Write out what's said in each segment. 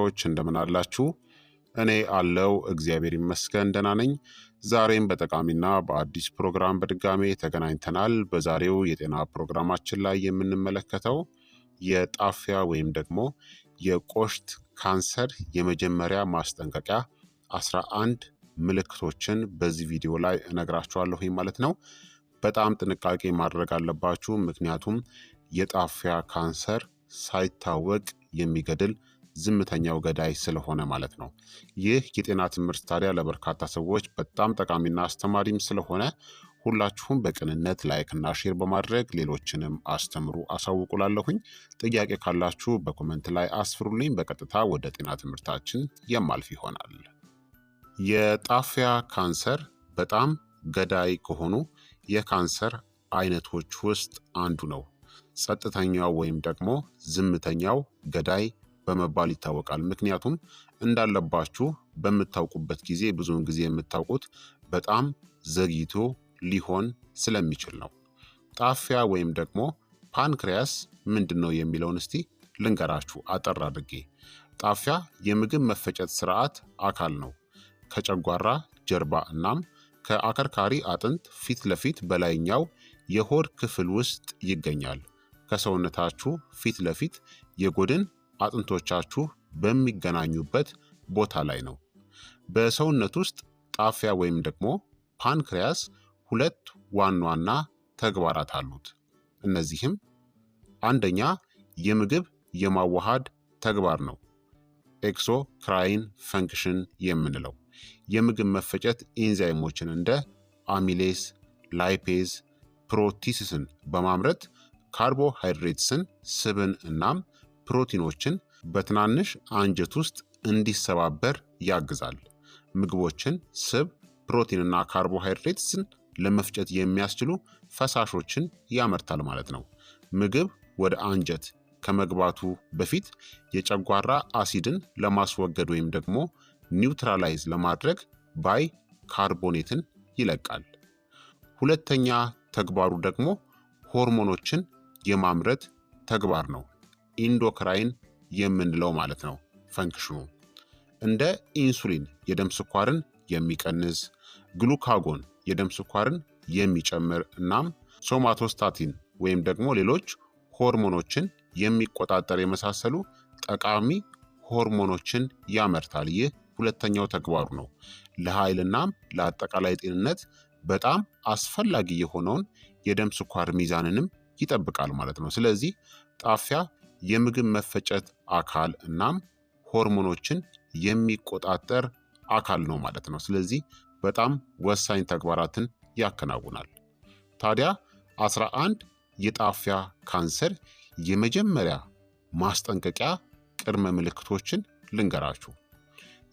ቤተሰቦች እንደምን አላችሁ? እኔ አለው እግዚአብሔር ይመስገን ደህና ነኝ። ዛሬም በጠቃሚና በአዲስ ፕሮግራም በድጋሜ ተገናኝተናል። በዛሬው የጤና ፕሮግራማችን ላይ የምንመለከተው የጣፊያ ወይም ደግሞ የቆሽት ካንሰር የመጀመሪያ ማስጠንቀቂያ 11 ምልክቶችን በዚህ ቪዲዮ ላይ እነግራችኋለሁ ማለት ነው። በጣም ጥንቃቄ ማድረግ አለባችሁ፣ ምክንያቱም የጣፊያ ካንሰር ሳይታወቅ የሚገድል ዝምተኛው ገዳይ ስለሆነ ማለት ነው። ይህ የጤና ትምህርት ታዲያ ለበርካታ ሰዎች በጣም ጠቃሚና አስተማሪም ስለሆነ ሁላችሁም በቅንነት ላይክና ሼር በማድረግ ሌሎችንም አስተምሩ አሳውቁላለሁኝ። ጥያቄ ካላችሁ በኮመንት ላይ አስፍሩልኝ። በቀጥታ ወደ ጤና ትምህርታችን የማልፍ ይሆናል። የጣፊያ ካንሰር በጣም ገዳይ ከሆኑ የካንሰር አይነቶች ውስጥ አንዱ ነው። ጸጥተኛው ወይም ደግሞ ዝምተኛው ገዳይ በመባል ይታወቃል። ምክንያቱም እንዳለባችሁ በምታውቁበት ጊዜ ብዙውን ጊዜ የምታውቁት በጣም ዘግይቶ ሊሆን ስለሚችል ነው። ጣፊያ ወይም ደግሞ ፓንክሪያስ ምንድን ነው የሚለውን እስቲ ልንገራችሁ አጠር አድርጌ። ጣፊያ የምግብ መፈጨት ስርዓት አካል ነው። ከጨጓራ ጀርባ እናም ከአከርካሪ አጥንት ፊት ለፊት በላይኛው የሆድ ክፍል ውስጥ ይገኛል። ከሰውነታችሁ ፊት ለፊት የጎድን አጥንቶቻችሁ በሚገናኙበት ቦታ ላይ ነው። በሰውነት ውስጥ ጣፊያ ወይም ደግሞ ፓንክሪያስ ሁለት ዋና ዋና ተግባራት አሉት። እነዚህም አንደኛ የምግብ የማዋሃድ ተግባር ነው፣ ኤክሶክራይን ፈንክሽን የምንለው የምግብ መፈጨት ኤንዛይሞችን እንደ አሚሌስ፣ ላይፔዝ፣ ፕሮቲስስን በማምረት ካርቦሃይድሬትስን፣ ስብን እናም ፕሮቲኖችን በትናንሽ አንጀት ውስጥ እንዲሰባበር ያግዛል። ምግቦችን፣ ስብ፣ ፕሮቲንና ካርቦሃይድሬትስን ለመፍጨት የሚያስችሉ ፈሳሾችን ያመርታል ማለት ነው። ምግብ ወደ አንጀት ከመግባቱ በፊት የጨጓራ አሲድን ለማስወገድ ወይም ደግሞ ኒውትራላይዝ ለማድረግ ባይ ካርቦኔትን ይለቃል። ሁለተኛ ተግባሩ ደግሞ ሆርሞኖችን የማምረት ተግባር ነው፣ ኢንዶክራይን የምንለው ማለት ነው። ፈንክሽኑ እንደ ኢንሱሊን የደም ስኳርን የሚቀንስ፣ ግሉካጎን የደም ስኳርን የሚጨምር እናም ሶማቶስታቲን ወይም ደግሞ ሌሎች ሆርሞኖችን የሚቆጣጠር የመሳሰሉ ጠቃሚ ሆርሞኖችን ያመርታል። ይህ ሁለተኛው ተግባሩ ነው። ለኃይልናም ለአጠቃላይ ጤንነት በጣም አስፈላጊ የሆነውን የደም ስኳር ሚዛንንም ይጠብቃል ማለት ነው። ስለዚህ ጣፊያ የምግብ መፈጨት አካል እናም ሆርሞኖችን የሚቆጣጠር አካል ነው ማለት ነው። ስለዚህ በጣም ወሳኝ ተግባራትን ያከናውናል። ታዲያ 11 የጣፊያ ካንሰር የመጀመሪያ ማስጠንቀቂያ ቅድመ ምልክቶችን ልንገራችሁ።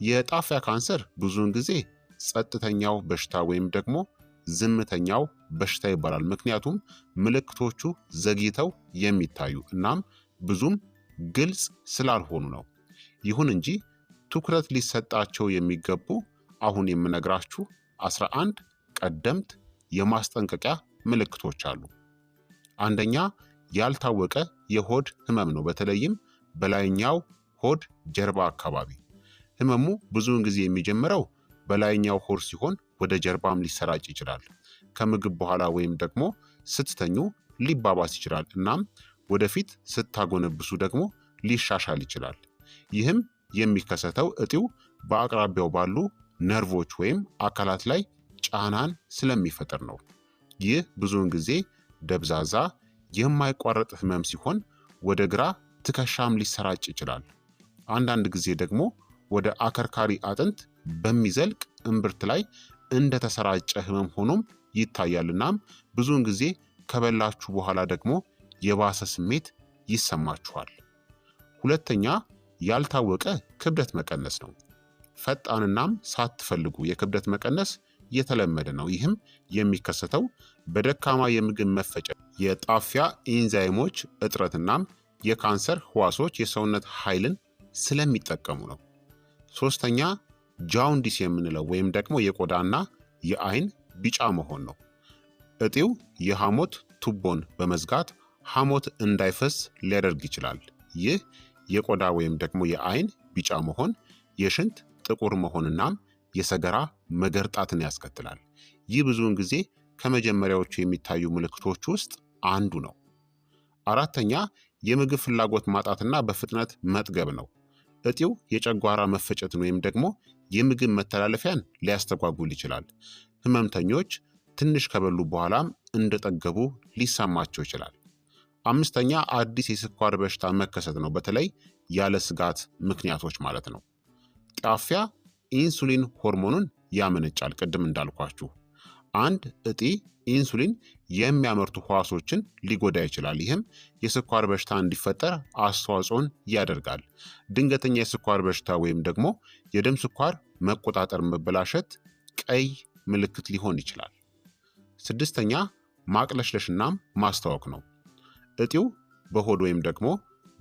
የጣፊያ ካንሰር ብዙውን ጊዜ ጸጥተኛው በሽታ ወይም ደግሞ ዝምተኛው በሽታ ይባላል። ምክንያቱም ምልክቶቹ ዘግይተው የሚታዩ እናም ብዙም ግልጽ ስላልሆኑ ነው። ይሁን እንጂ ትኩረት ሊሰጣቸው የሚገቡ አሁን የምነግራችሁ 11 ቀደምት የማስጠንቀቂያ ምልክቶች አሉ። አንደኛ ያልታወቀ የሆድ ህመም ነው። በተለይም በላይኛው ሆድ ጀርባ አካባቢ። ህመሙ ብዙውን ጊዜ የሚጀምረው በላይኛው ሆድ ሲሆን ወደ ጀርባም ሊሰራጭ ይችላል። ከምግብ በኋላ ወይም ደግሞ ስትተኙ ሊባባስ ይችላል። እናም ወደፊት ስታጎነብሱ ደግሞ ሊሻሻል ይችላል። ይህም የሚከሰተው እጢው በአቅራቢያው ባሉ ነርቮች ወይም አካላት ላይ ጫናን ስለሚፈጥር ነው። ይህ ብዙውን ጊዜ ደብዛዛ የማይቋረጥ ህመም ሲሆን ወደ ግራ ትከሻም ሊሰራጭ ይችላል። አንዳንድ ጊዜ ደግሞ ወደ አከርካሪ አጥንት በሚዘልቅ እምብርት ላይ እንደተሰራጨ ህመም ሆኖም ይታያል። እናም ብዙውን ጊዜ ከበላችሁ በኋላ ደግሞ የባሰ ስሜት ይሰማችኋል። ሁለተኛ ያልታወቀ ክብደት መቀነስ ነው። ፈጣንናም ሳትፈልጉ የክብደት መቀነስ የተለመደ ነው። ይህም የሚከሰተው በደካማ የምግብ መፈጨት፣ የጣፊያ ኤንዛይሞች እጥረትናም የካንሰር ህዋሶች የሰውነት ኃይልን ስለሚጠቀሙ ነው። ሶስተኛ ጃውንዲስ የምንለው ወይም ደግሞ የቆዳና የአይን ቢጫ መሆን ነው። እጢው የሐሞት ቱቦን በመዝጋት ሐሞት እንዳይፈስ ሊያደርግ ይችላል። ይህ የቆዳ ወይም ደግሞ የአይን ቢጫ መሆን፣ የሽንት ጥቁር መሆንናም የሰገራ መገርጣትን ያስከትላል። ይህ ብዙውን ጊዜ ከመጀመሪያዎቹ የሚታዩ ምልክቶች ውስጥ አንዱ ነው። አራተኛ የምግብ ፍላጎት ማጣትና በፍጥነት መጥገብ ነው። እጢው የጨጓራ መፈጨትን ወይም ደግሞ የምግብ መተላለፊያን ሊያስተጓጉል ይችላል። ህመምተኞች ትንሽ ከበሉ በኋላም እንደጠገቡ ሊሰማቸው ይችላል። አምስተኛ አዲስ የስኳር በሽታ መከሰት ነው፣ በተለይ ያለ ስጋት ምክንያቶች ማለት ነው። ጣፊያ ኢንሱሊን ሆርሞኑን ያመነጫል። ቅድም እንዳልኳችሁ አንድ እጢ ኢንሱሊን የሚያመርቱ ህዋሶችን ሊጎዳ ይችላል። ይህም የስኳር በሽታ እንዲፈጠር አስተዋጽኦን ያደርጋል። ድንገተኛ የስኳር በሽታ ወይም ደግሞ የደም ስኳር መቆጣጠር መበላሸት ቀይ ምልክት ሊሆን ይችላል። ስድስተኛ ማቅለሽለሽናም ማስታወክ ነው። እጢው በሆድ ወይም ደግሞ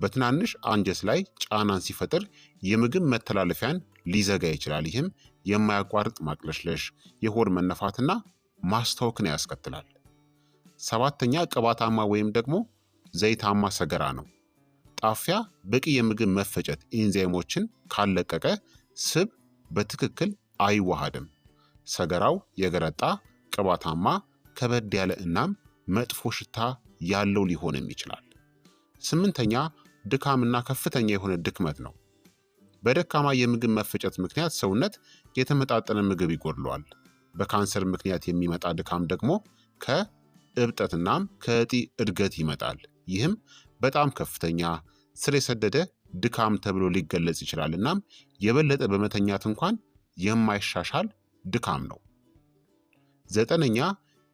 በትናንሽ አንጀት ላይ ጫናን ሲፈጥር የምግብ መተላለፊያን ሊዘጋ ይችላል። ይህም የማያቋርጥ ማቅለሽለሽ፣ የሆድ መነፋትና ማስታወክን ያስከትላል። ሰባተኛ ቅባታማ ወይም ደግሞ ዘይታማ ሰገራ ነው። ጣፊያ በቂ የምግብ መፈጨት ኢንዛይሞችን ካለቀቀ ስብ በትክክል አይዋሃድም። ሰገራው የገረጣ ቅባታማ፣ ከበድ ያለ እናም መጥፎ ሽታ ያለው ሊሆንም ይችላል። ስምንተኛ ድካምና ከፍተኛ የሆነ ድክመት ነው። በደካማ የምግብ መፈጨት ምክንያት ሰውነት የተመጣጠነ ምግብ ይጎድለዋል። በካንሰር ምክንያት የሚመጣ ድካም ደግሞ ከእብጠትናም ከእጢ እድገት ይመጣል። ይህም በጣም ከፍተኛ ስር የሰደደ ድካም ተብሎ ሊገለጽ ይችላል። እናም የበለጠ በመተኛት እንኳን የማይሻሻል ድካም ነው። ዘጠነኛ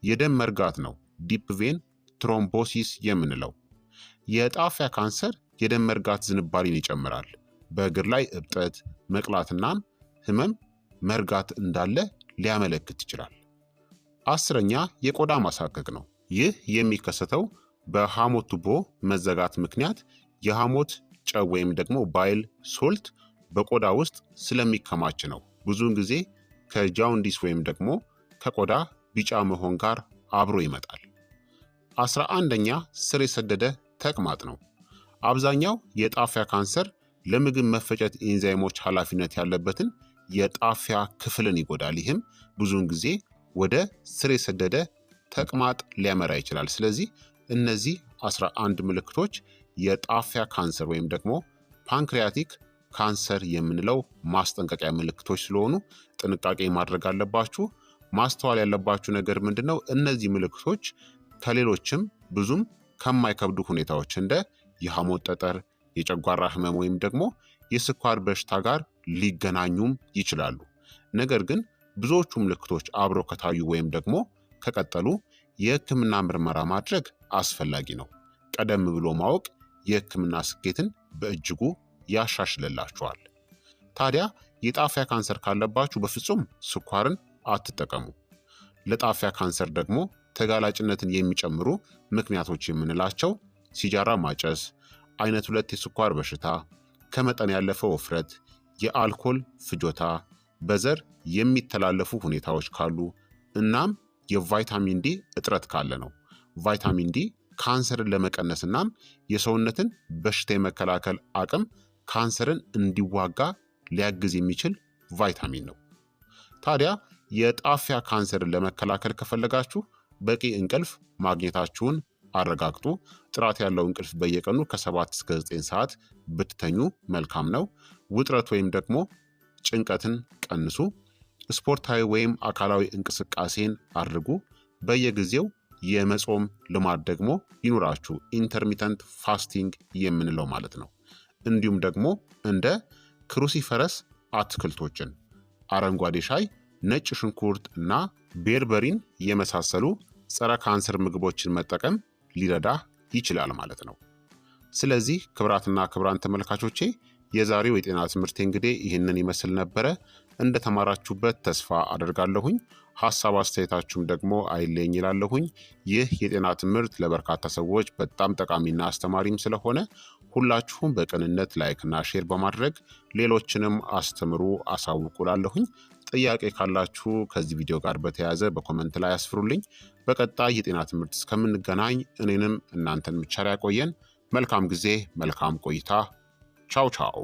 የደም መርጋት ነው፣ ዲፕ ቬን ትሮምቦሲስ የምንለው። የጣፊያ ካንሰር የደም መርጋት ዝንባሌን ይጨምራል። በእግር ላይ እብጠት፣ መቅላትናም ህመም መርጋት እንዳለ ሊያመለክት ይችላል። አስረኛ የቆዳ ማሳከክ ነው። ይህ የሚከሰተው በሐሞት ቱቦ መዘጋት ምክንያት የሐሞት ጨው ወይም ደግሞ ባይል ሶልት በቆዳ ውስጥ ስለሚከማች ነው። ብዙውን ጊዜ ከጃውንዲስ ወይም ደግሞ ከቆዳ ቢጫ መሆን ጋር አብሮ ይመጣል። 11ኛ ስር የሰደደ ተቅማጥ ነው። አብዛኛው የጣፊያ ካንሰር ለምግብ መፈጨት ኢንዛይሞች ኃላፊነት ያለበትን የጣፊያ ክፍልን ይጎዳል። ይህም ብዙውን ጊዜ ወደ ስር የሰደደ ተቅማጥ ሊያመራ ይችላል። ስለዚህ እነዚህ 11 ምልክቶች የጣፊያ ካንሰር ወይም ደግሞ ፓንክሪያቲክ ካንሰር የምንለው ማስጠንቀቂያ ምልክቶች ስለሆኑ ጥንቃቄ ማድረግ አለባችሁ። ማስተዋል ያለባችሁ ነገር ምንድን ነው? እነዚህ ምልክቶች ከሌሎችም ብዙም ከማይከብዱ ሁኔታዎች እንደ የሐሞት ጠጠር፣ የጨጓራ ህመም ወይም ደግሞ የስኳር በሽታ ጋር ሊገናኙም ይችላሉ። ነገር ግን ብዙዎቹ ምልክቶች አብረው ከታዩ ወይም ደግሞ ከቀጠሉ የህክምና ምርመራ ማድረግ አስፈላጊ ነው። ቀደም ብሎ ማወቅ የህክምና ስኬትን በእጅጉ ያሻሽልላችኋል። ታዲያ የጣፊያ ካንሰር ካለባችሁ በፍጹም ስኳርን አትጠቀሙ። ለጣፊያ ካንሰር ደግሞ ተጋላጭነትን የሚጨምሩ ምክንያቶች የምንላቸው ሲጃራ ማጨስ፣ አይነት 2 የስኳር በሽታ፣ ከመጠን ያለፈ ውፍረት፣ የአልኮል ፍጆታ፣ በዘር የሚተላለፉ ሁኔታዎች ካሉ እናም የቫይታሚን ዲ እጥረት ካለ ነው። ቫይታሚን ዲ ካንሰርን ለመቀነስ እናም የሰውነትን በሽታ የመከላከል አቅም ካንሰርን እንዲዋጋ ሊያግዝ የሚችል ቫይታሚን ነው። ታዲያ የጣፊያ ካንሰርን ለመከላከል ከፈለጋችሁ በቂ እንቅልፍ ማግኘታችሁን አረጋግጡ። ጥራት ያለው እንቅልፍ በየቀኑ ከ7 እስከ 9 ሰዓት ብትተኙ መልካም ነው። ውጥረት ወይም ደግሞ ጭንቀትን ቀንሱ። ስፖርታዊ ወይም አካላዊ እንቅስቃሴን አድርጉ። በየጊዜው የመጾም ልማድ ደግሞ ይኑራችሁ፣ ኢንተርሚተንት ፋስቲንግ የምንለው ማለት ነው። እንዲሁም ደግሞ እንደ ክሩሲፈረስ አትክልቶችን፣ አረንጓዴ ሻይ፣ ነጭ ሽንኩርት እና ቤርበሪን የመሳሰሉ ጸረ ካንሰር ምግቦችን መጠቀም ሊረዳ ይችላል ማለት ነው። ስለዚህ ክቡራትና ክቡራን ተመልካቾቼ የዛሬው የጤና ትምህርቴ እንግዲህ ይህንን ይመስል ነበረ። እንደተማራችሁበት ተስፋ አደርጋለሁኝ። ሀሳብ አስተያየታችሁም ደግሞ አይለኝ ይላለሁኝ። ይህ የጤና ትምህርት ለበርካታ ሰዎች በጣም ጠቃሚና አስተማሪም ስለሆነ ሁላችሁም በቅንነት ላይክና ሼር በማድረግ ሌሎችንም አስተምሩ፣ አሳውቁላለሁኝ። ጥያቄ ካላችሁ ከዚህ ቪዲዮ ጋር በተያያዘ በኮመንት ላይ አስፍሩልኝ። በቀጣይ የጤና ትምህርት እስከምንገናኝ እኔንም እናንተን ብቻ ያቆየን። መልካም ጊዜ፣ መልካም ቆይታ። ቻው ቻው።